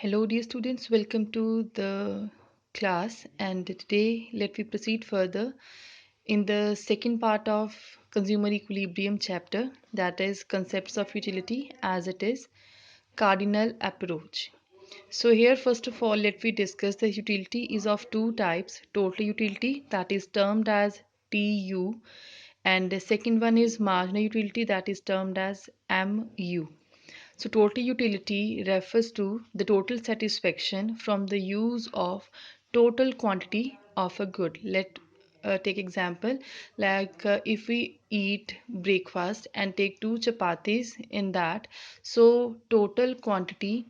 Hello, dear students, welcome to the class. And today, let me proceed further in the second part of Consumer Equilibrium chapter, that is Concepts of Utility as it is Cardinal Approach. So, here, first of all, let me discuss the utility is of two types: total utility, that is termed as TU, and the second one is marginal utility, that is termed as MU. So total utility refers to the total satisfaction from the use of total quantity of a good. Let take example like if we eat breakfast and take two chapatis in that, so total quantity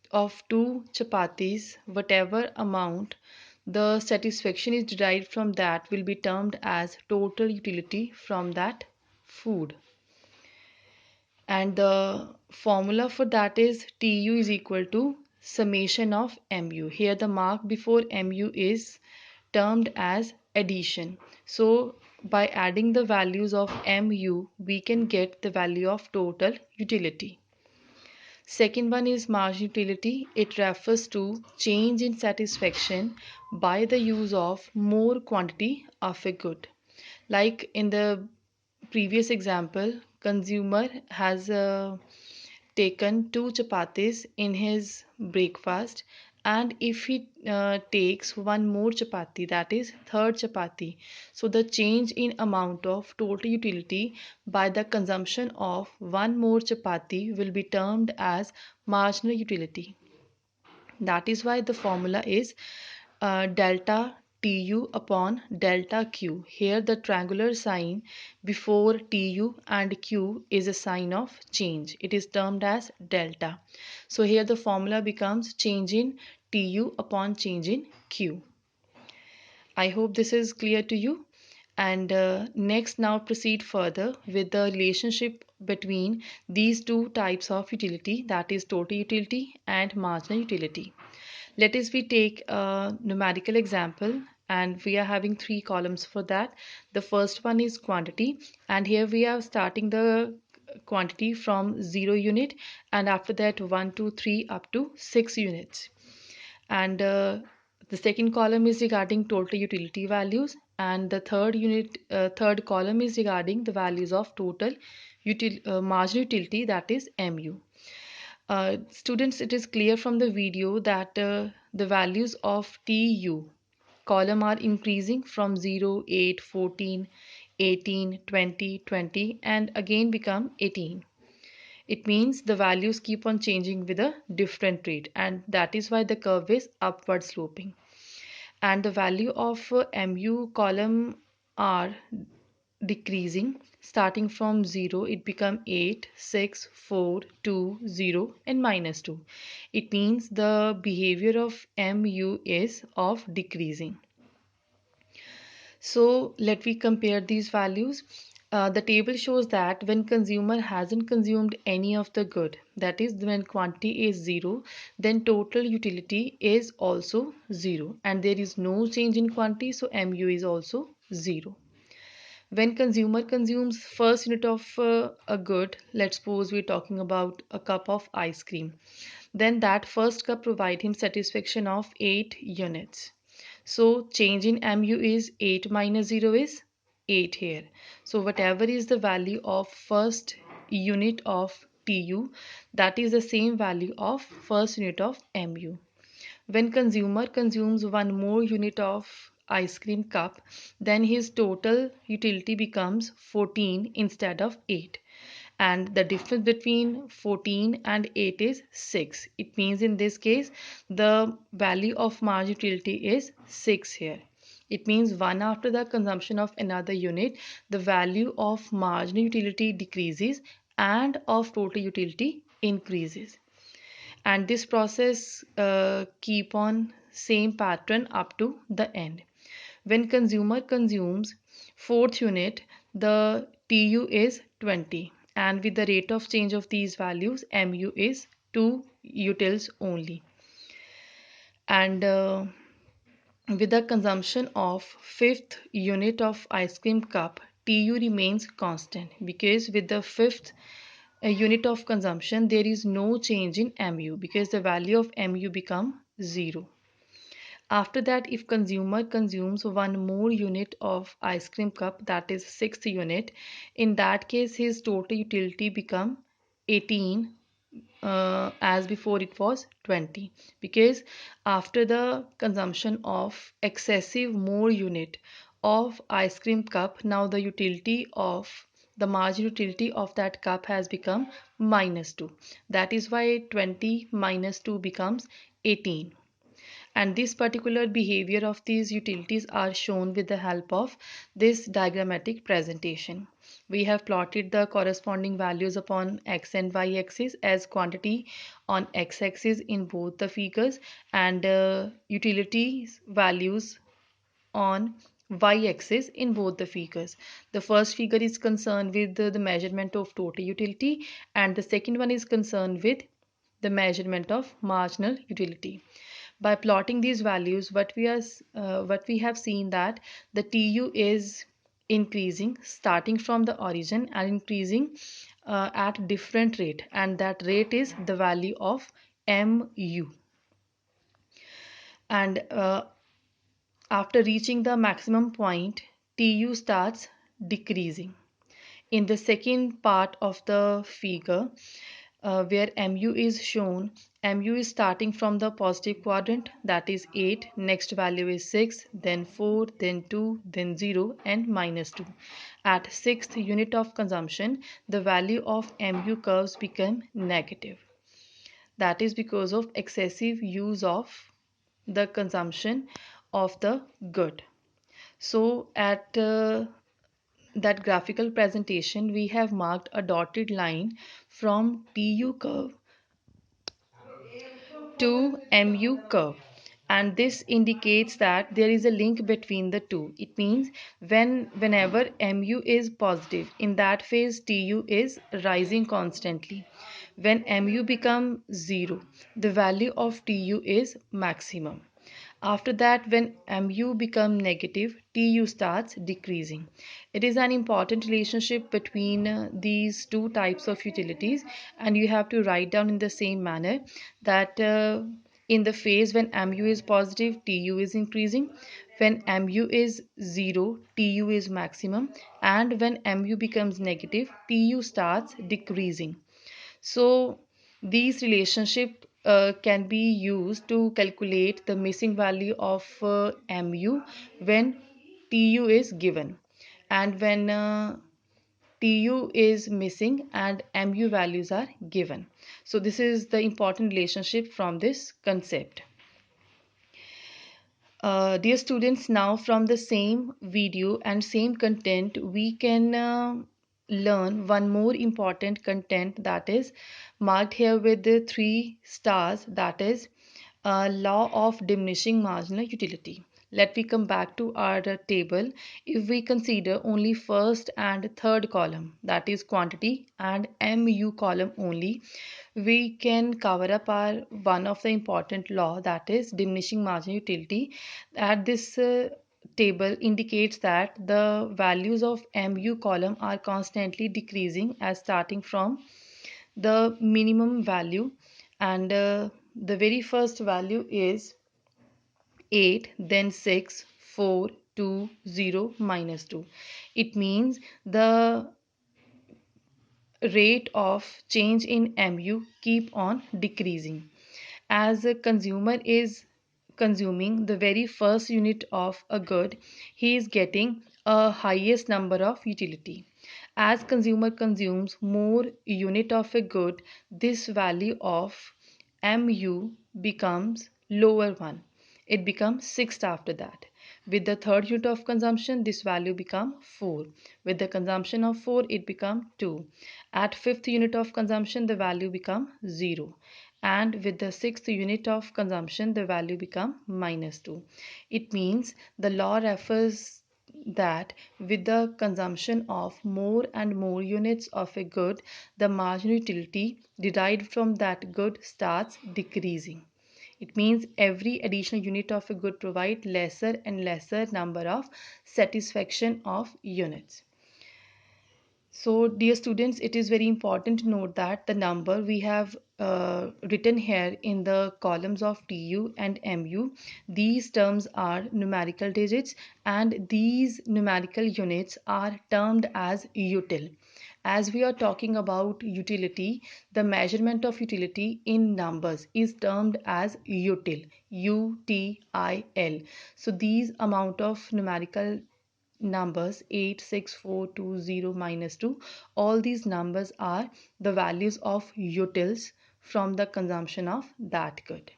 of two chapatis, whatever amount the satisfaction is derived from that, will be termed as total utility from that food, and the formula for that is Tu is equal to summation of Mu. Here the mark before Mu is termed as addition. So by adding the values of Mu, we can get the value of total utility. Second one is marginal utility. It refers to change in satisfaction by the use of more quantity of a good. Like in the previous example, consumer has taken two chapatis in his breakfast, and if he takes one more chapati, that is third chapati, so the change in amount of total utility by the consumption of one more chapati will be termed as marginal utility. That is why the formula is delta Tu upon delta Q. Here the triangular sign before Tu and Q is a sign of change. It is termed as delta. So here the formula becomes change in Tu upon change in Q. I hope this is clear to you. And next, now proceed further with the relationship between these two types of utility, that is total utility and marginal utility. Let us we take a numerical example, and we are having three columns for that. The first one is quantity, and here we are starting the quantity from 0 unit, and after that 1 2 3 up to 6 units. And the second column is regarding total utility values, and the third column is regarding the values of total marginal utility, that is Mu. Students, it is clear from the video that the values of Tu column are increasing from 0, 8, 14, 18, 20, 20, and again become 18. It means the values keep on changing with a different rate, and that is why the curve is upward sloping. And the value of Mu column are decreasing. Starting from 0, it become 8, 6, 4, 2, 0, and minus 2. It means the behavior of Mu is of decreasing. So let me compare these values. The table shows that when consumer hasn't consumed any of the good, that is when quantity is 0, then total utility is also 0, and there is no change in quantity, so Mu is also 0. When consumer consumes first unit of a good, let's suppose we're talking about a cup of ice cream, then that first cup provide him satisfaction of 8 units. So change in Mu is 8 minus 0 is 8 here. So whatever is the value of first unit of Tu, that is the same value of first unit of Mu. When consumer consumes one more unit of ice cream cup, then his total utility becomes 14 instead of 8. And the difference between 14 and 8 is 6. It means in this case, the value of marginal utility is 6 here. It means one after the consumption of another unit, the value of marginal utility decreases and of total utility increases, and this process keep on same pattern up to the end. When consumer consumes fourth unit, the Tu is 20, and with the rate of change of these values, Mu is 2 utils only. And with the consumption of fifth unit of ice cream cup, Tu remains constant, because with the fifth a unit of consumption, there is no change in MU because the value of MU become 0. After that, if consumer consumes one more unit of ice cream cup, that is sixth unit, in that case his total utility become 18, as before it was 20, because after the consumption of excessive more unit of ice cream cup, now the utility of the marginal utility of that cup has become -2. That is why 20 minus 2 becomes 18, and this particular behavior of these utilities are shown with the help of this diagrammatic presentation. We have plotted the corresponding values upon x and y axis as quantity on x axis in both the figures, and utilities values on y-axis in both the figures. The first figure is concerned with the measurement of total utility, and the second one is concerned with the measurement of marginal utility. By plotting these values, what we have seen that the TU is increasing starting from the origin and increasing at different rate, and that rate is the value of MU. And after reaching the maximum point, TU starts decreasing. In the second part of the figure, where MU is shown, MU is starting from the positive quadrant, that is 8, next value is 6, then 4, then 2, then 0 and -2. At sixth unit of consumption, the value of MU curves become negative. That is because of excessive use of the consumption of the good. So at that graphical presentation, we have marked a dotted line from TU curve to MU curve, and this indicates that there is a link between the two. It means whenever MU is positive, in that phase TU is rising constantly. When MU becomes 0, the value of TU is maximum. After that, when MU become negative, TU starts decreasing. It is an important relationship between these two types of utilities, and you have to write down in the same manner that in the phase when MU is positive, TU is increasing. When MU is 0, TU is maximum, and when MU becomes negative, TU starts decreasing. So these relationship can be used to calculate the missing value of MU when TU is given, and when TU is missing and MU values are given. So this is the important relationship from this concept. Dear students, now from the same video and same content, we can learn one more important content that is marked here with the 3 stars, that is law of diminishing marginal utility. Let me come back to our table. If we consider only first and third column, that is quantity, and MU column only, we can cover up our one of the important law, that is diminishing marginal utility. At this table indicates that the values of MU column are constantly decreasing as starting from the minimum value, and the very first value is 8, then 6, 4, 2, 0, -2. It means the rate of change in MU keep on decreasing. As a consumer is consuming the very first unit of a good, he is getting a highest number of utility. As consumer consumes more unit of a good, this value of MU becomes lower one. It becomes 6 after that. With the third unit of consumption, this value become 4. With the consumption of 4, it become 2. At fifth unit of consumption, the value become 0. And with the sixth unit of consumption, the value become -2. It means the law refers that with the consumption of more and more units of a good, the marginal utility derived from that good starts decreasing. It means every additional unit of a good provide lesser and lesser number of satisfaction of units. So, dear students, it is very important to note that the number we have written here in the columns of TU and MU, these terms are numerical digits, and these numerical units are termed as util. As we are talking about utility, the measurement of utility in numbers is termed as util, UTIL. So these amount of numerical numbers 86420 minus 2, all these numbers are the values of utils from the consumption of that good.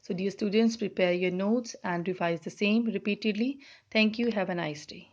So dear students, prepare your notes and revise the same repeatedly. Thank you. Have a nice day.